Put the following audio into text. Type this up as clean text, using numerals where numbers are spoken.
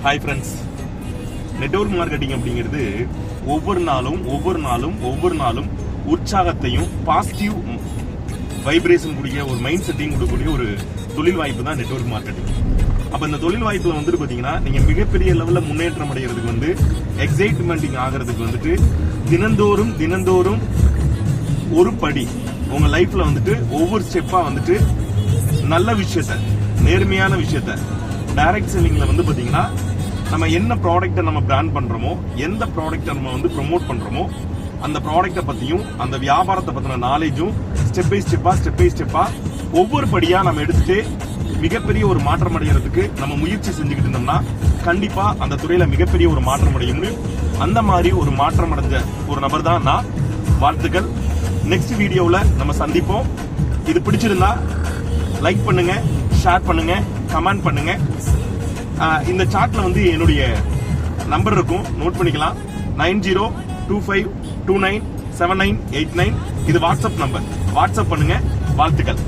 Hi friends, network marketing அப்படிங்கிறது ஒவ்வொரு நாளும் உற்சாகத்தையும் பாசிட்டிவ் வைப்ரேஷன் கூடிய ஒரு மைண்ட் செட்டிங் கொடுக்கக்கூடிய ஒரு தொழில் வாய்ப்பு தான் நெட்வொர்க் மார்க்கெட்டிங். அப்ப இந்த தொழில் வாய்ப்புல வந்துட்டு பாத்தீங்கன்னா நீங்க மிகப்பெரிய லெவல்ல முன்னேற்றம் அடைகிறதுக்கு எக்ஸைட்மெண்டிங் ஆகிறதுக்கு தினந்தோறும் ஒரு படி உங்க லைஃப்ல ஒவ்வொரு ஸ்டெப்பா நல்ல விஷயத்த, நேர்மையான விஷயத்த, டைரக்ட் செல்லிங்ல பாத்தீங்கன்னா நம்ம என்ன ப்ராடக்ட்டை நம்ம பிராண்ட் பண்றோமோ, எந்த ப்ராடக்ட்டை நம்ம ப்ரமோட் பண்றோமோ அந்த ப்ராடக்ட்டை பத்தியும் அந்த வியாபாரத்தை பத்தின நாலேஜும் ஸ்டெப் பை ஸ்டெப்பா ஒவ்வொரு படியா நம்ம எடுத்துட்டு மிகப்பெரிய ஒரு மாற்றம் அடைகிறதுக்கு நம்ம முயற்சி செஞ்சுக்கிட்டு இருந்தோம்னா கண்டிப்பா அந்த துறையில மிகப்பெரிய ஒரு மாற்றம் அடைய முடியும். அந்த மாதிரி ஒரு மாற்றம் அடைஞ்ச ஒரு நபர் தான் நான். வாழ்த்துக்கள். நெக்ஸ்ட் வீடியோல நம்ம சந்திப்போம். இது பிடிச்சிருந்தா லைக் பண்ணுங்க, ஷேர் பண்ணுங்க, கமெண்ட் பண்ணுங்க. இந்த சாட்ல என்னுடைய நம்பர் இருக்கும், நோட் பண்ணிக்கலாம். 9025297989. இது வாட்ஸ்அப் நம்பர். வாட்ஸ்அப் பண்ணுங்க. வாழ்த்துக்கள்.